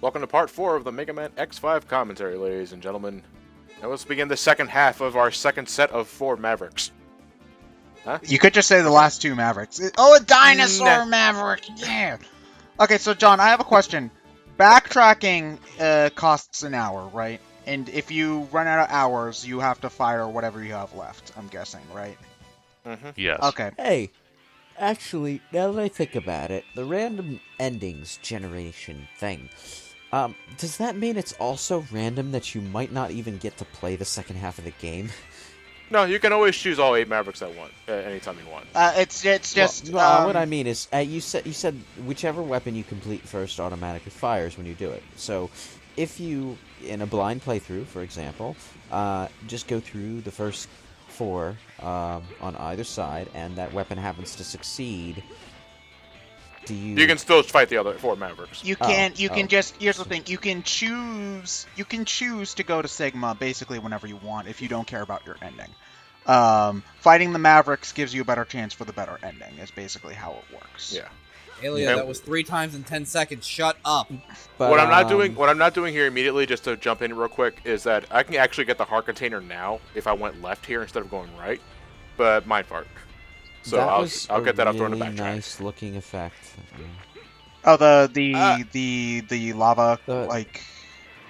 Welcome to part 4 of the Mega Man X5 commentary, ladies and gentlemen. Now let's begin the second half of our second set of 4 Mavericks. Huh? You could just say the last 2 Mavericks. Oh, a dinosaur Maverick! Yeah! Okay, so John, I have a question. Backtracking costs an hour, right? And if you run out of hours, you have to fire whatever you have left, I'm guessing, right? Mm-hmm. Yes. Okay. Hey, actually, now that I think about it, the random endings generation thing, does that mean it's also random that you might not even get to play the second half of the game? No, you can always choose all 8 Mavericks at once, anytime you want. It's just... Well, what I mean is, you said whichever weapon you complete first automatically fires when you do it. So, if you, in a blind playthrough, for example, just go through the first 4 on either side, and that weapon happens to succeed, do you... You can still fight the other 4 Mavericks. You can just... Here's the thing. You can choose to go to Sigma basically whenever you want if you don't care about your ending. Fighting the Mavericks gives you a better chance for the better ending, is basically how it works. Yeah. Alia, that was 3 times in 10 seconds. Shut up. But, what I'm not doing here immediately, just to jump in real quick, is that I can actually get the heart container now if I went left here instead of going right. But mind fart. So I'll get that up during the backtrack. Nice looking effect. Oh, the lava, like...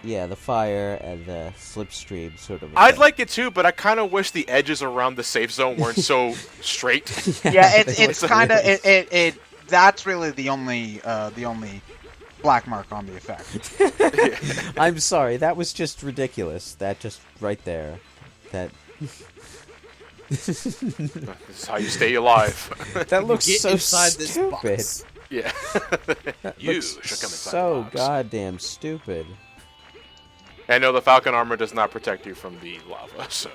Yeah, the fire and the slipstream sort of. I'd like it too, but I kind of wish the edges around the safe zone weren't so straight. Yeah, it's kind of it. That's really the only black mark on the effect. I'm sorry, that was just ridiculous. That just right there. That. This is how you stay alive. That looks Get so inside stupid. this box. Yeah. You should come inside so the box. goddamn stupid. And no, the Falcon armor does not protect you from the lava, so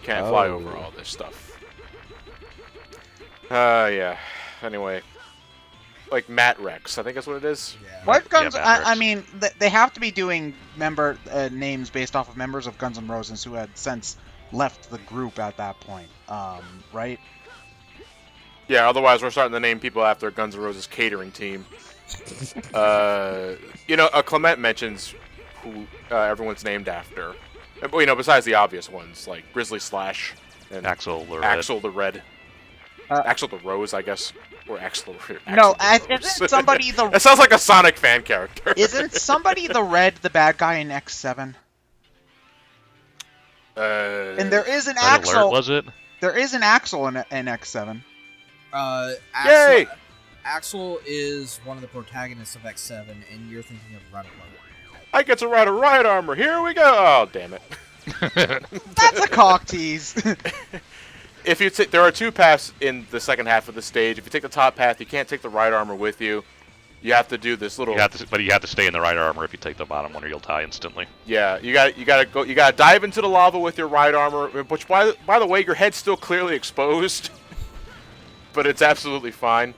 can't fly over all this stuff. Yeah. Anyway, like Matt Rex, I think that's what it is. Yeah. What Guns? Yeah, I mean, they have to be doing member names based off of members of Guns N' Roses who had since left the group at that point, right? Yeah. Otherwise, we're starting to name people after Guns N' Roses catering team. Clement mentions who everyone's named after. Besides the obvious ones, like Grizzly Slash and Axel the Red. Axel the Red. Axel the Rose, I guess. Or Axel the No, Rose. isn't somebody the... That sounds like a Sonic fan character. Isn't somebody the Red the bad guy in X7? And there is an Red Axel... Alert, was it? There is an Axel in X7. Yay! Axel is one of the protagonists of X7, and you're thinking of Red Alert. I get to ride a ride armor. Here we go. Oh, damn it. That's a cock tease. If you there are 2 paths in the second half of the stage. If you take the top path, you can't take the ride armor with you. You have to do this little. But you have to stay in the right armor if you take the bottom one, or you'll die instantly. Yeah, you gotta dive into the lava with your ride armor, which by the way, your head's still clearly exposed, but it's absolutely fine.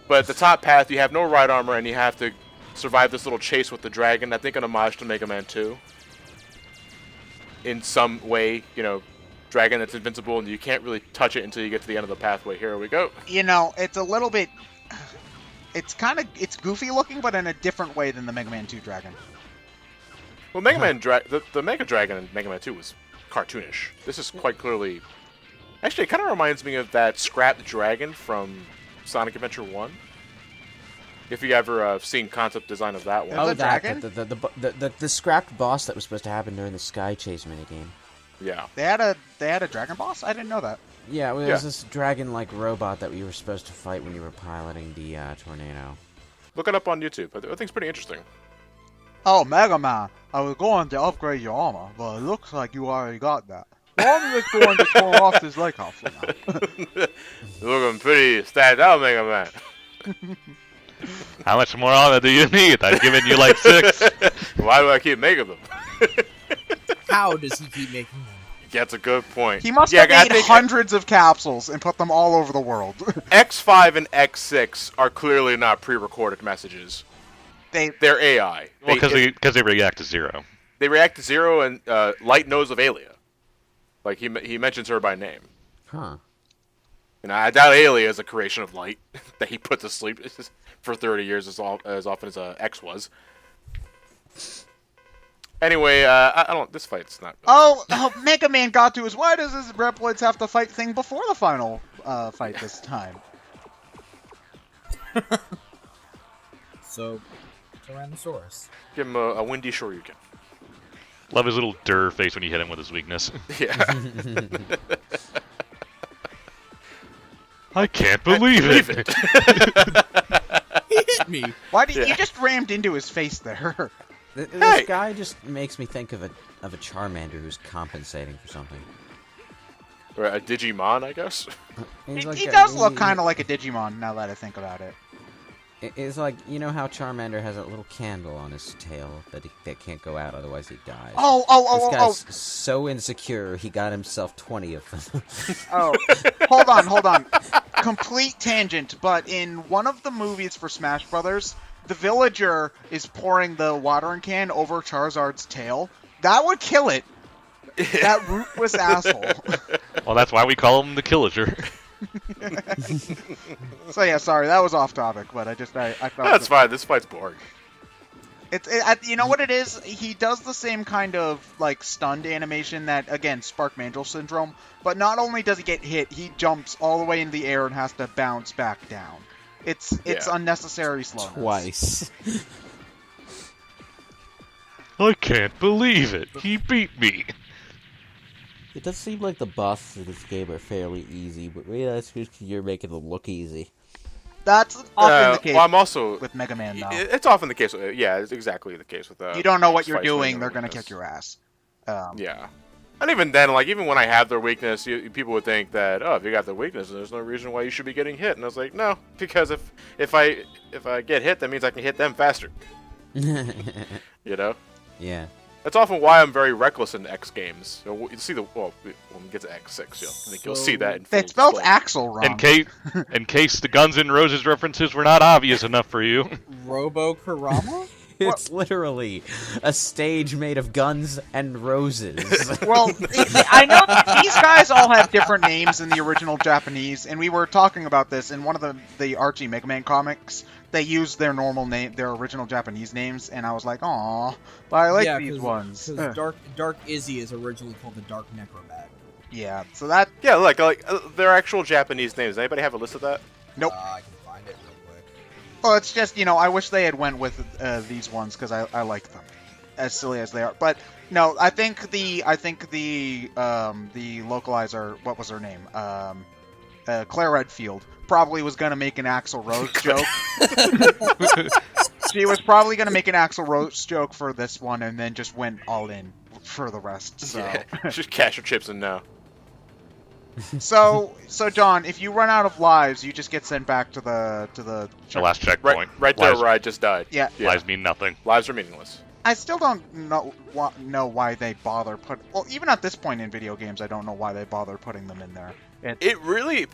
But at the top path, you have no ride armor, and you have to survive this little chase with the dragon. I think an homage to Mega Man 2. In some way, dragon that's invincible, and you can't really touch it until you get to the end of the pathway. Here we go. It's a little bit... It's goofy looking, but in a different way than the Mega Man 2 dragon. Well, Mega Man the Mega Dragon in Mega Man 2 was cartoonish. This is quite clearly... Actually, it kind of reminds me of that scrapped dragon from Sonic Adventure 1. If you ever seen concept design of that one. Oh, dragon? The scrapped boss that was supposed to happen during the Sky Chase minigame. Yeah. They had a dragon boss? I didn't know that. Yeah, it was this dragon-like robot that you were supposed to fight when you were piloting the tornado. Look it up on YouTube. I think it's pretty interesting. Oh, Mega Man, I was going to upgrade your armor, but it looks like you already got that. Well, I'm just going to pull off this leg off for now. Looking pretty stacked out, Mega Man. How much more armor do you need? I've given you like 6. Why do I keep making them? How does he keep making them? That's a good point. He must have made hundreds of capsules and put them all over the world. X5 and X6 are clearly not pre-recorded messages. They're AI. Well, because they react to 0. They react to 0 and Light Nose of Alia. Like he mentions her by name. Huh. And I doubt Aelia is a creation of light that he put to sleep for 30 years as often as X was. Anyway, I don't. This fight's not. Oh, Mega Man got to us. Why does this Reploids have to fight thing before the final fight this time? So, Tyrannosaurus. Give him a windy Shoryuken. Love his little face when you hit him with his weakness. Yeah. I can't believe it. He hit me. Why did you just rammed into his face there? This guy just makes me think of a Charmander who's compensating for something. Or a Digimon, I guess. He does look kind of like a Digimon now that I think about it. It's like, you know how Charmander has that little candle on his tail that can't go out, otherwise he dies. This guy's so insecure, he got himself 20 of them. Hold on. Complete tangent, but in one of the movies for Smash Brothers, the villager is pouring the watering can over Charizard's tail. That would kill it. That rootless asshole. Well, that's why we call him the Killager. So yeah, sorry, that was off topic, but I felt That's fine. This fight's boring. You know what it is? He does the same kind of like stunned animation that, again, Spark Mandrill syndrome. But not only does he get hit, he jumps all the way in the air and has to bounce back down. It's unnecessary slowness. Twice. I can't believe it. He beat me. It does seem like the bosses of this game are fairly easy, but maybe that's just 'cause you're making them look easy. That's often the case. Well, I'm also with Mega Man, though. It's often the case. Yeah, it's exactly the case with. You don't know what you're Spice doing; Ring they're gonna weakness. kick your ass. Yeah, and even then, like even when I have their weakness, people would think that if you got the weakness, there's no reason why you should be getting hit. And I was like, no, because if I get hit, that means I can hit them faster. You know. Yeah. That's often why I'm very reckless in X games. You see when we get to X6, I think you'll see that. They spelled Axel wrong. In case the Guns N' Roses references were not obvious enough for you. Robo Karama? It's literally a stage made of guns and roses. Well, I know that these guys all have different names in the original Japanese, and we were talking about this in one of the Archie Mega Man comics. They used their normal name, their original Japanese names, and I was like, "Aw, but I like these ones." Because Dark Izzy is originally called the Dark Necrobat. Yeah, so that... Yeah, like their actual Japanese names. Anybody have a list of that? Nope. I can find it real quick. Well, it's just, I wish they had went with these ones, because I like them. As silly as they are. But, no, I think the localizer, what was her name? Claire Redfield, probably was going to make an Axl Rose joke. She was probably going to make an Axl Rose joke for this one, and then just went all in for the rest. So, Yeah, just cash your chips in now. so John, if you run out of lives, you just get sent back to the The last checkpoint. Right there Lives, where I just died. Yeah. Lives mean nothing. Lives are meaningless. I still don't know why they bother well, even at this point in video games, I don't know why they bother putting them in there. It really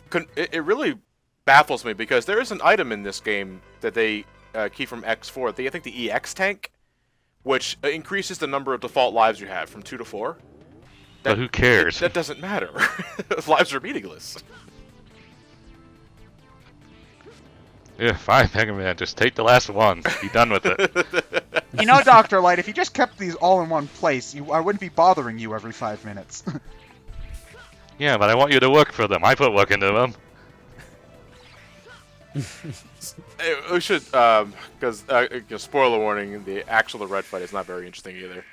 baffles me because there is an item in this game that they keep from X4. I think the EX tank, which increases the number of default lives you have from 2 to 4. But who cares? That doesn't matter. Lives are meaningless. Yeah, fine, Mega Man. Just take the last one. Be done with it. Dr. Light, if you just kept these all in one place, I wouldn't be bothering you every 5 minutes. Yeah, but I want you to work for them. I put work into them. We should, because spoiler warning: the actual Red fight is not very interesting either.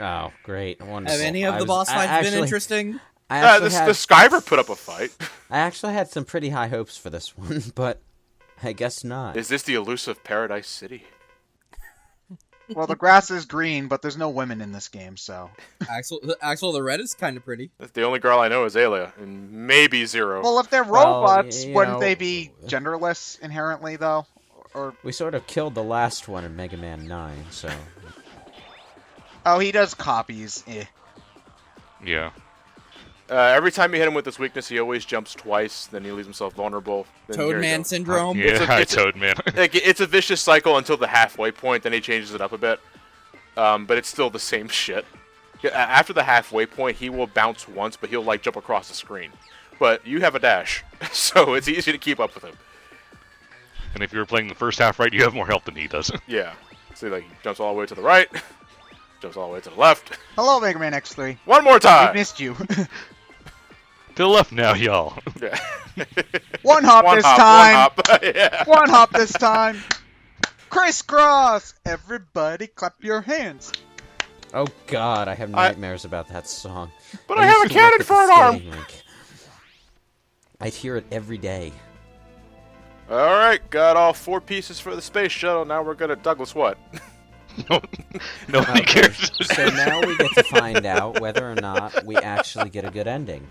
Oh, great. Wonderful. Have any of the boss fights been interesting? The The Skyver put up a fight. I actually had some pretty high hopes for this one, but I guess not. Is this the elusive Paradise City? Well, the grass is green, but there's no women in this game, so... Axel the Red is kind of pretty. The only girl I know is Aelia, and maybe Zero. Well, if they're robots, wouldn't they be genderless inherently, though? Or we sort of killed the last one in Mega Man 9, so... Oh, he does copies. Eh. Yeah. Every time you hit him with this weakness, he always jumps twice, then he leaves himself vulnerable. Toadman syndrome? Yeah, Toadman. It's a vicious cycle until the halfway point, then he changes it up a bit. But it's still the same shit. After the halfway point, he will bounce once, but he'll, jump across the screen. but you have a dash, so it's easy to keep up with him. And if you were playing the first half right, you have more health than he does. Yeah. See, like, he jumps all the way to the right, jumps all the way to the left. Hello, Mega Man X3. One more We time! missed you. To the left now, y'all. Yeah. One hop One this hop, time. One hop. Yeah. One hop this time. Crisscross. Everybody clap your hands. Oh God, I have nightmares about that song. But I have used a to work cannon at for the an arm! skating rink. I'd hear it every day. Alright, got all 4 pieces for the space shuttle. Now we're gonna Douglas what? Nobody Okay, cares. so now we get to find out whether or not we actually get a good ending.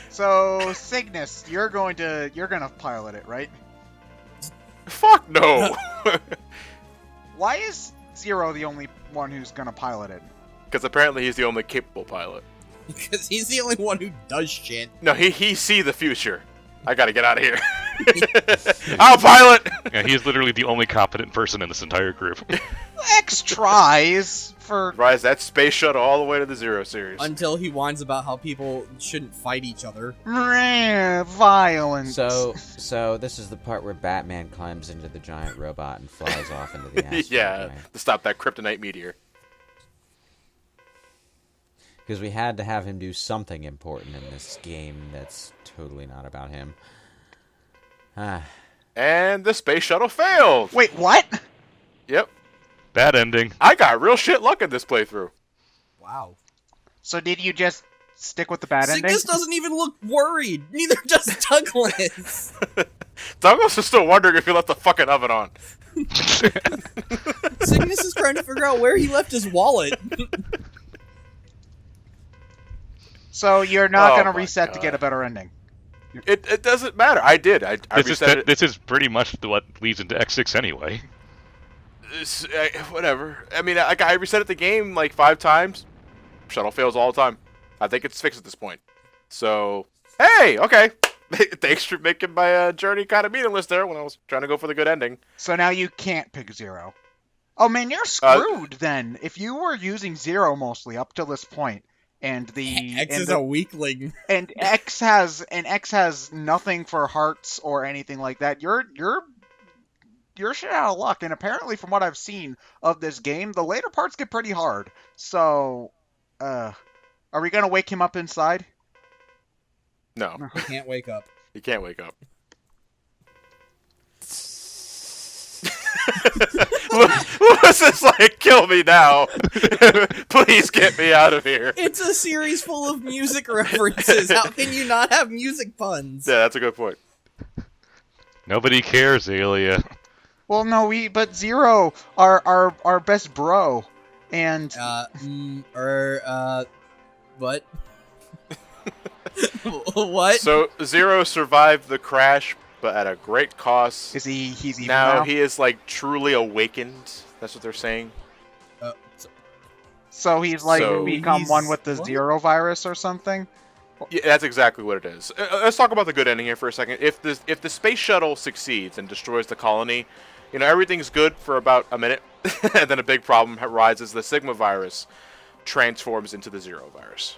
So, Cygnus, you're gonna pilot it, right? Fuck no! Why is Zero the only one who's gonna pilot it? Because apparently he's the only capable pilot. Because he's the only one who does shit. No, he see the future. I gotta get out of here. I'll pilot! Yeah, he is literally the only competent person in this entire group. X tries for. Rise that space shuttle all the way to the Zero series. Until he whines about how people shouldn't fight each other. Violence. So this is the part where Batman climbs into the giant robot and flies off into the asteroid. Yeah, Right? to stop that kryptonite meteor. Because we had to have him do something important in this game that's totally not about him. And the space shuttle failed! Wait, what? Yep. Bad ending. I got real shit luck in this playthrough. Wow. So did you just stick with the bad ending? Cygnus doesn't even look worried. Neither does Douglas. Douglas is still wondering if he left the fucking oven on. Cygnus is trying to figure out where he left his wallet. So you're not Oh gonna my reset to God. get a better ending. It doesn't matter. I did. I reset it. This is pretty much what leads into X6 anyway. Whatever. I mean, I reset the game like 5 times. Shuttle fails all the time. I think it's fixed at this point. So, hey, okay. Thanks for making my journey kind of meaningless there when I was trying to go for the good ending. So now you can't pick Zero. Oh man, you're screwed then. If you were using Zero mostly up to this point, and the X and is the- a weakling. and X has nothing for hearts or anything like that. You're shit out of luck. And apparently, from what I've seen of this game, the later parts get pretty hard. So, are we gonna wake him up inside? No, He can't wake up. he can't wake up. Lewis is like, kill me now. Please get me out of here. It's a series full of music references. How can you not have music puns? Yeah, that's a good point. Nobody cares, Alia. Well, no, but Zero, our best bro, and What? What? So Zero survived the crash, but at a great cost. he's evil Now now. he is like truly awakened. That's what they're saying. So he's like So- become one with the What? Zero virus or something. Yeah, that's exactly what it is. Let's talk about the good ending here for a second. If the space shuttle succeeds and destroys the colony, you know, everything's good for about a minute, and then a big problem arises. The Sigma virus transforms into the Zero virus.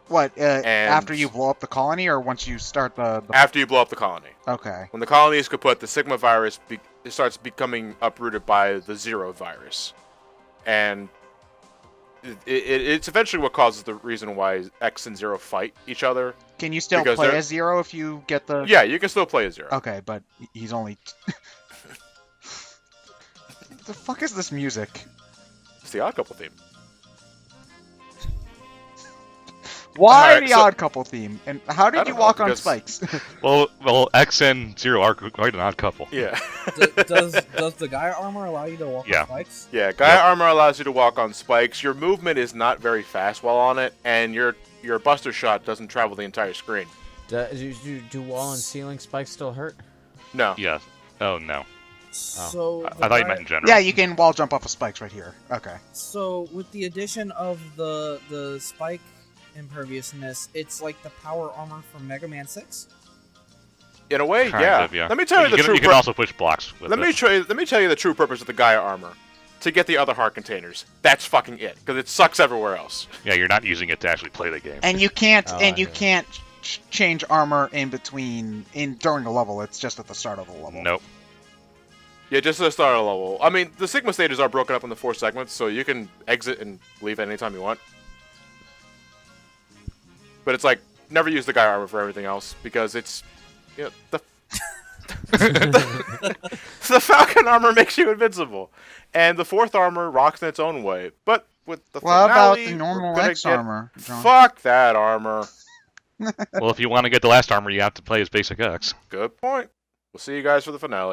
What? After you blow up the colony, or once you start the... After you blow up the colony. Okay. When the colony is kaput, the Sigma virus starts becoming uprooted by the Zero virus. And it's eventually what causes the reason why X and Zero fight each other. Can you still Because play they're- as Zero if you get the... Yeah, you can still play as Zero. Okay, but he's only... The fuck is this music? It's the Odd Couple theme. Why Alright, the so- Odd Couple theme? And how I did don't you know, walk on because- spikes? Well, X and Zero are quite an odd couple. Yeah. does the Gaia armor allow you to walk Yeah. on spikes? Yeah, Gaia armor allows you to walk on spikes. Your movement is not very fast while on it, and your buster shot doesn't travel the entire screen. Do wall and ceiling spikes still hurt? No. Yeah. Oh no. So I thought you meant in general. Yeah, you can wall jump off of spikes right here. Okay. So with the addition of the spike imperviousness, it's like the power armor from Mega Man 6. In a way, Kind yeah. of, yeah. Let me tell you the true. You can also push blocks with Let me tell you the true purpose of the Gaia armor. To get the other heart containers. That's fucking it, because it sucks everywhere else. Yeah, you're not using it to actually play the game. And you can't Oh, and I you know. can't change armor in between during a level. It's just at the start of the level. Nope. Yeah, just at the start of the level. I mean, the Sigma stages are broken up into 4 segments, so you can exit and leave at any time you want. But it's like, never use the Guy armor for everything else, because it's, you know, the Falcon armor makes you invincible. And the 4th armor rocks in its own way. But with the What finale, about the normal we're gonna X get- armor, John? Fuck that armor. Well, if you want to get the last armor, you have to play as basic X. Good point. We'll see you guys for the finale.